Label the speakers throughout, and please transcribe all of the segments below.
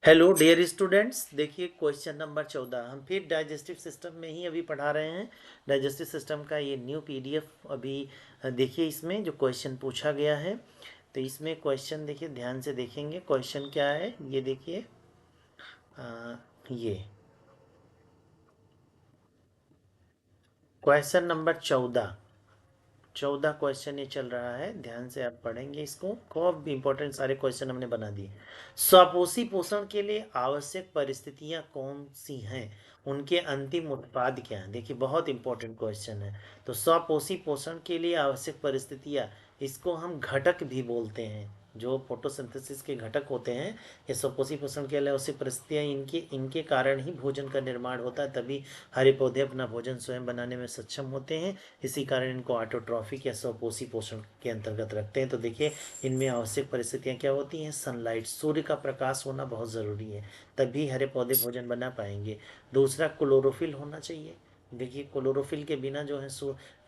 Speaker 1: Hello dear students, देखिए question number 14 हम फिर डाइजेस्टिव सिस्टम में ही अभी पढ़ा रहे हैं। डाइजेस्टिव सिस्टम का ये न्यू पीडीएफ अभी देखिए इसमें जो क्वेश्चन पूछा गया है। तो इसमें क्वेश्चन देखिए ध्यान से देखेंगे। क्वेश्चन क्या है ये देखिए। ये क्वेश्चन नंबर 14 क्वेश्चन ये चल रहा है। ध्यान से आप पढ़ेंगे इसको। खूब इंपॉर्टेंट सारे क्वेश्चन हमने बना दिए। स्वपोषी पोषण के लिए आवश्यक परिस्थितियां कौन सी हैं, उनके अंतिम उत्पाद क्या हैं। देखिए बहुत इंपॉर्टेंट क्वेश्चन है। तो स्वपोषी पोषण के लिए आवश्यक परिस्थितियां, इसको हम घटक भी बोलते हैं। जो फोटोसिंथेसिस के घटक होते हैं, ये स्वपोषी पोषण के लिए आवश्यक परिस्थितियां, इनके इनके कारण ही भोजन का निर्माण होता है। तभी हरे पौधे अपना भोजन स्वयं बनाने में सक्षम होते हैं। इसी कारण इनको ऑटोट्रॉफिक या स्वपोषी पोषण के अंतर्गत रखते हैं। तो देखिए इनमें आवश्यक परिस्थितियां क्या होती हैं। सनलाइट, सूर्य का प्रकाश होना बहुत ज़रूरी है, तभी हरे पौधे भोजन बना पाएंगे। दूसरा, क्लोरोफिल होना चाहिए। देखिए क्लोरोफिल के बिना जो है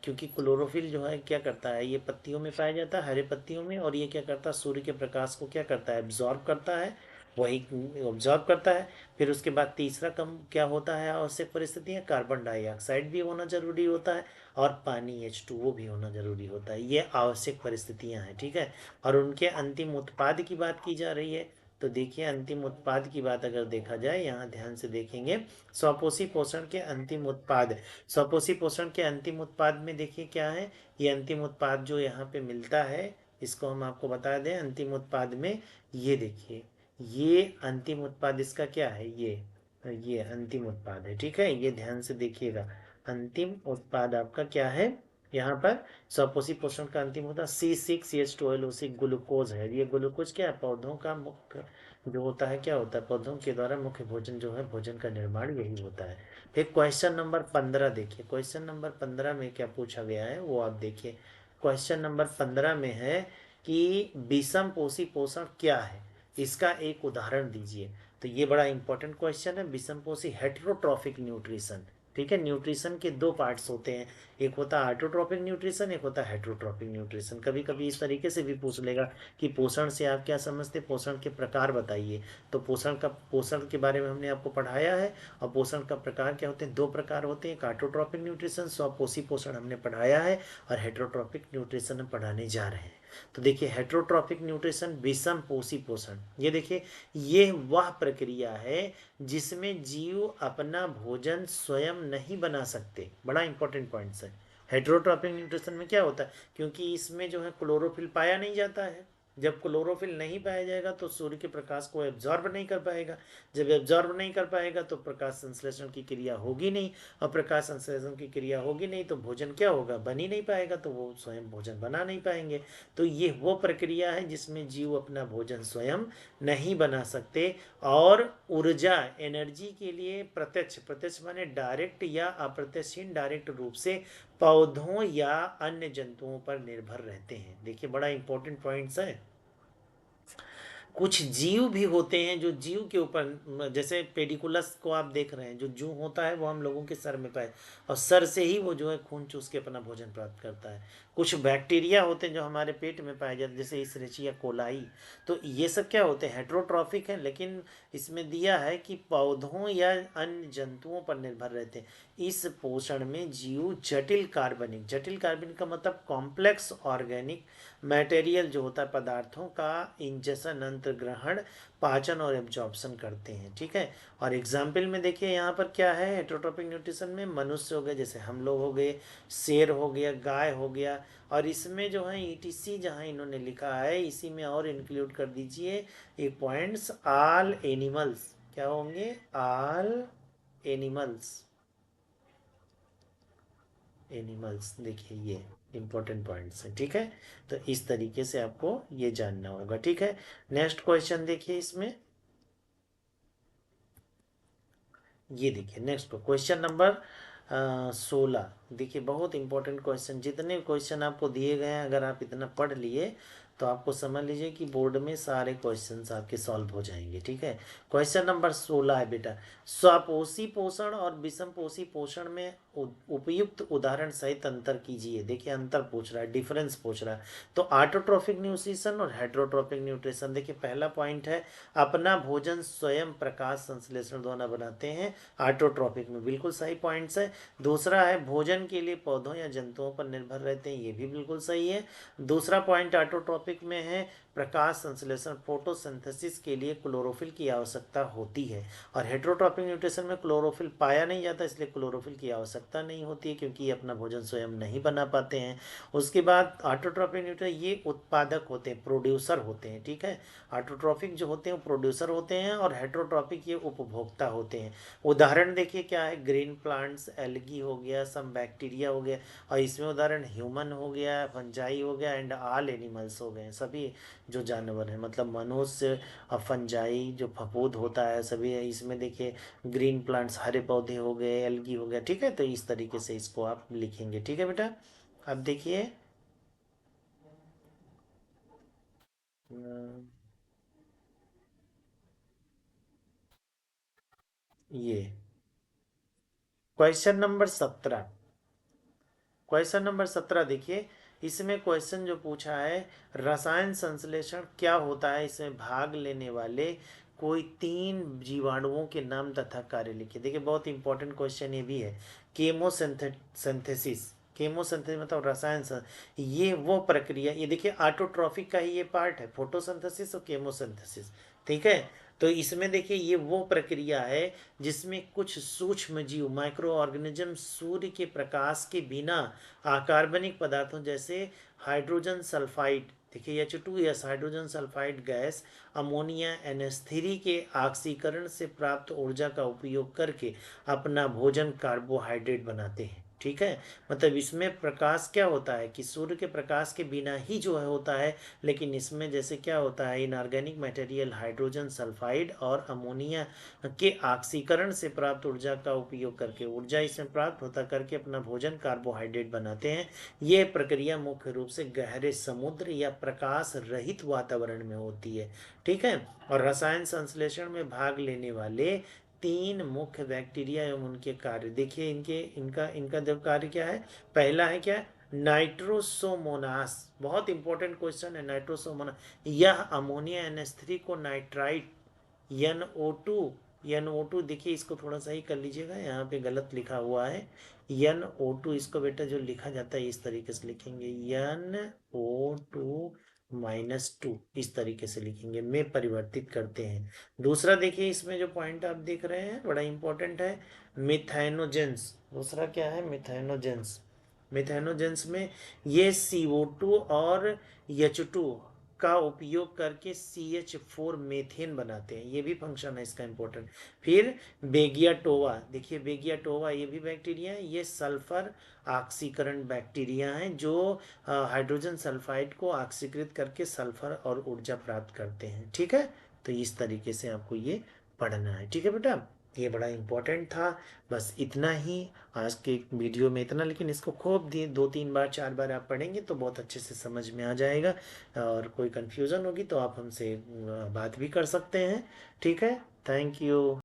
Speaker 1: क्योंकि क्लोरोफिल जो है क्या करता है, ये पत्तियों में पाया जाता है, हरे पत्तियों में। और ये क्या करता है, सूर्य के प्रकाश को क्या करता है, एब्जॉर्ब करता है। वही ऑब्जॉर्व करता है। फिर उसके बाद तीसरा कम क्या होता है, आवश्यक परिस्थितियाँ, कार्बन डाइऑक्साइड भी होना जरूरी होता है, और पानी H2O भी होना जरूरी होता है। ये आवश्यक परिस्थितियां हैं, ठीक है। और उनके अंतिम उत्पाद की बात की जा रही है। तो देखिए अंतिम उत्पाद की बात अगर देखा जाए, यहाँ ध्यान से देखेंगे। स्वपोषी पोषण के अंतिम उत्पाद, स्वपोषी पोषण के अंतिम उत्पाद में देखिए क्या है। ये अंतिम उत्पाद जो यहाँ पे मिलता है, इसको हम आपको बता दें। अंतिम उत्पाद में ये देखिए, ये अंतिम उत्पाद इसका क्या है, ये अंतिम उत्पाद है, ठीक है। ये ध्यान से देखिएगा। अंतिम उत्पाद आपका क्या है यहाँ पर। स्वपोषी पोषण का अंतिम होता है C6H12O6, ग्लूकोज है। ये ग्लूकोज क्या है, पौधों का मुख्य जो होता है, क्या होता है, पौधों के द्वारा मुख्य भोजन जो है, भोजन का निर्माण यही होता है। फिर क्वेश्चन नंबर 15 देखिए। क्वेश्चन नंबर 15 में क्या पूछा गया है वो आप देखिए। क्वेश्चन नंबर 15 में है कि विषम पोषी पोषण क्या है, इसका एक उदाहरण दीजिए। तो ये बड़ा इंपॉर्टेंट क्वेश्चन है। विषम पोषी हेट्रोट्रॉफिक न्यूट्रिशन, ठीक है। न्यूट्रिशन के दो पार्ट्स होते हैं, एक होता है ऑटोट्रॉपिक न्यूट्रिशन, एक होता है हेट्रोट्रॉपिक न्यूट्रिशन। कभी कभी इस तरीके से भी पूछ लेगा कि पोषण से आप क्या समझते, पोषण के प्रकार बताइए। तो पोषण के बारे में हमने आपको पढ़ाया है। और पोषण का प्रकार क्या होते हैं, दो प्रकार होते हैं। एक ऑटोट्रॉपिक न्यूट्रिशन, स्वपोषी पोषण हमने पढ़ाया है, और हेट्रोट्रॉपिक न्यूट्रिशन हम पढ़ाने जा रहे हैं। तो देखिए हेट्रोट्रॉपिक न्यूट्रिशन, विषम पोषी पोषण, ये देखिए ये वह प्रक्रिया है जिसमें जीव अपना भोजन स्वयं नहीं बना सकते। बड़ा इंपॉर्टेंट पॉइंट है। हेट्रोट्रॉपिक न्यूट्रिशन में क्या होता है, क्योंकि इसमें जो है क्लोरोफिल पाया नहीं जाता है। जब क्लोरोफिल नहीं पाया जाएगा तो सूर्य के प्रकाश को एब्जॉर्ब नहीं कर पाएगा। जब एब्जॉर्ब नहीं कर पाएगा तो प्रकाश संश्लेषण की क्रिया होगी नहीं। और प्रकाश संश्लेषण की क्रिया होगी नहीं तो भोजन क्या होगा, बन ही नहीं पाएगा, तो वो स्वयं भोजन बना नहीं पाएंगे। तो ये वो प्रक्रिया है जिसमें जीव अपना भोजन स्वयं नहीं बना सकते। और ऊर्जा, एनर्जी के लिए प्रत्यक्ष, प्रत्यक्ष माने डायरेक्ट या अप्रत्यक्ष इनडायरेक्ट रूप से पौधों या अन्य जंतुओं पर निर्भर रहते हैं। देखिए बड़ा इंपॉर्टेंट पॉइंट्स है। कुछ जीव भी होते हैं जो जीव के ऊपर, जैसे पेडिकुलस को आप देख रहे हैं, जो जू होता है वो हम लोगों के सर में पाए, और सर से ही वो जो है खून चूस के अपना भोजन प्राप्त करता है। कुछ बैक्टीरिया होते हैं जो हमारे पेट में पाए जाते हैं, जैसे इसेरिचिया कोलाई। तो ये सब क्या होते हैं, हेट्रोट्रॉफिक है, लेकिन इसमें दिया है कि पौधों या अन्य जंतुओं पर निर्भर रहते हैं। इस पोषण में जीव जटिल कार्बनिक, जटिल कार्बनिक का मतलब कॉम्प्लेक्स ऑर्गेनिक मटेरियल जो होता है, पदार्थों का इंजेशन, अंतर ग्रहण, पाचन और एब्जॉर्प्शन करते हैं, ठीक है। और एग्जाम्पल में देखिए यहाँ पर क्या है, हेट्रोट्रॉपिक न्यूट्रिशन में मनुष्य हो गए, जैसे हम लोग हो गए, शेर हो गया, गाय हो गया। और इसमें जो है ETC जहाँ इन्होंने लिखा है, इसी में और इंक्लूड कर दीजिए एक पॉइंट्स, ऑल एनिमल्स क्या होंगे, ऑल एनिमल्स, एनिमल्स। देखिए ये इंपॉर्टेंट पॉइंट्स है, ठीक है। तो इस तरीके से आपको ये जानना होगा, ठीक है। नेक्स्ट क्वेश्चन देखिए इसमें। ये देखिए नेक्स्ट क्वेश्चन नंबर 16। देखिए बहुत इंपॉर्टेंट क्वेश्चन, जितने क्वेश्चन आपको दिए गए हैं अगर आप इतना पढ़ लिए तो आपको समझ लीजिए कि बोर्ड में सारे क्वेश्चंस आपके सॉल्व हो जाएंगे। ठीक है, क्वेश्चन नंबर 16 है बेटा, स्वपोषी पोषण और विषम पोषी पोषण में उपयुक्त उदाहरण सहित अंतर कीजिए। देखिए अंतर पूछ रहा है, डिफरेंस पूछ रहा है। तो ऑटोट्रोफिक न्यूट्रिशन और हेटेरोट्रोफिक न्यूट्रिशन। देखिए पहला पॉइंट है, अपना भोजन स्वयं प्रकाश संश्लेषण द्वारा बनाते हैं, ऑटोट्रोफिक में, बिल्कुल सही पॉइंट्स है। दूसरा है, भोजन के लिए पौधों या जंतुओं पर निर्भर रहते हैं, ये भी बिल्कुल सही है। दूसरा पॉइंट ऑटोट्रोपिक में है, प्रकाश संश्लेषण फोटोसिंथेसिस के लिए क्लोरोफिल की आवश्यकता होती है। और हेटेरोट्रोपिक न्यूट्रिशन में क्लोरोफिल पाया नहीं जाता, इसलिए क्लोरोफिल की आवश्यकता नहीं होती है, क्योंकि ये अपना भोजन स्वयं नहीं बना पाते हैं। उसके बाद ऑटोट्रोपिक न्यूट्रिशन ये उत्पादक होते हैं, प्रोड्यूसर होते हैं। ठीक है, ऑटोट्रोपिक जो होते हैं वो प्रोड्यूसर होते हैं और हेटेरोट्रोपिक ये उपभोक्ता होते हैं। उदाहरण देखिए क्या है, ग्रीन प्लांट्स, एल्गी हो गया, सम बैक्टीरिया हो गया, और इसमें उदाहरण ह्यूमन हो गया, फंजाई हो गया, एंड ऑल एनिमल्स हो गए, सभी जो जानवर हैं, मतलब मनुष्य और फंजाई जो फफूंद होता है सभी है इसमें। देखिए ग्रीन प्लांट्स हरे पौधे हो गए, एल्गी हो गया। ठीक है, तो इस तरीके से इसको आप लिखेंगे। ठीक है बेटा, अब देखिए ये क्वेश्चन नंबर 17, क्वेश्चन नंबर 17 देखिए, इसमें क्वेश्चन जो पूछा है, रसायन संश्लेषण क्या होता है, इसमें भाग लेने वाले कोई 3 जीवाणुओं के नाम तथा कार्य लिखिए। देखिए बहुत इंपॉर्टेंट क्वेश्चन ये भी है। केमोसिंथेसिस, केमोसिंथेसिस मतलब ये वो प्रक्रिया, ये देखिए ऑटोट्रॉफिक का ही ये पार्ट है, फोटोसिंथेसिस और केमोसिंथेसिस। ठीक है, तो इसमें देखिए ये वो प्रक्रिया है जिसमें कुछ सूक्ष्म जीव, माइक्रो ऑर्गेनिज्म, सूर्य के प्रकाश के बिना अकार्बनिक पदार्थों जैसे हाइड्रोजन सल्फाइड, देखिए H2S, hydrogen sulphide gas, ammonia NH3 के ऑक्सीकरण से प्राप्त ऊर्जा का उपयोग करके अपना भोजन कार्बोहाइड्रेट बनाते हैं। ठीक है, मतलब इसमें प्रकाश क्या होता है कि सूर्य के प्रकाश के बिना ही जो है होता है, लेकिन इसमें जैसे क्या होता है, इनऑर्गेनिक मटेरियल हाइड्रोजन सल्फाइड और अमोनिया के ऑक्सीकरण से प्राप्त ऊर्जा का उपयोग करके, ऊर्जा इसमें प्राप्त होता करके अपना भोजन कार्बोहाइड्रेट बनाते हैं। ये प्रक्रिया मुख्य रूप से गहरे समुद्र या प्रकाश रहित वातावरण में होती है। ठीक है, और रसायन संश्लेषण में भाग लेने वाले 3 मुख्य बैक्टीरिया एवं उनके कार्य देखिए, इनके इनका इनका जो कार्य क्या है, पहला है क्या, नाइट्रोसोमोनास, बहुत इंपॉर्टेंट क्वेश्चन है नाइट्रोसोमोनास। यह अमोनिया NH3 को नाइट्राइट NO2, NO2 देखिए इसको थोड़ा सा ही कर लीजिएगा, यहाँ पे गलत लिखा हुआ है NO2, इसको बेटा जो लिखा जाता है इस तरीके से लिखेंगे, NO2 - 2, इस तरीके से लिखेंगे, में परिवर्तित करते हैं। दूसरा देखिए इसमें जो पॉइंट आप देख रहे हैं बड़ा इंपॉर्टेंट है, मिथाइनोजेंस। दूसरा क्या है, मिथाइनोजेंस। मिथाइनोजेंस में ये CO2 और H2 का उपयोग करके CH4 मेथेन बनाते हैं, ये भी फंक्शन है इसका इंपॉर्टेंट। फिर बेगियाटोवा, देखिए बेगियाटोवा ये भी बैक्टीरिया है, ये सल्फर ऑक्सीकरण बैक्टीरिया हैं जो हाइड्रोजन सल्फाइड को ऑक्सीकृत करके सल्फर और ऊर्जा प्राप्त करते हैं। ठीक है, तो इस तरीके से आपको ये पढ़ना है। ठीक है बेटा, ये बड़ा इंपॉर्टेंट था। बस इतना ही आज के वीडियो में, इतना, लेकिन इसको खूब 2-3 बार 4 बार आप पढ़ेंगे तो बहुत अच्छे से समझ में आ जाएगा। और कोई कन्फ्यूज़न होगी तो आप हमसे बात भी कर सकते हैं। ठीक है, थैंक यू।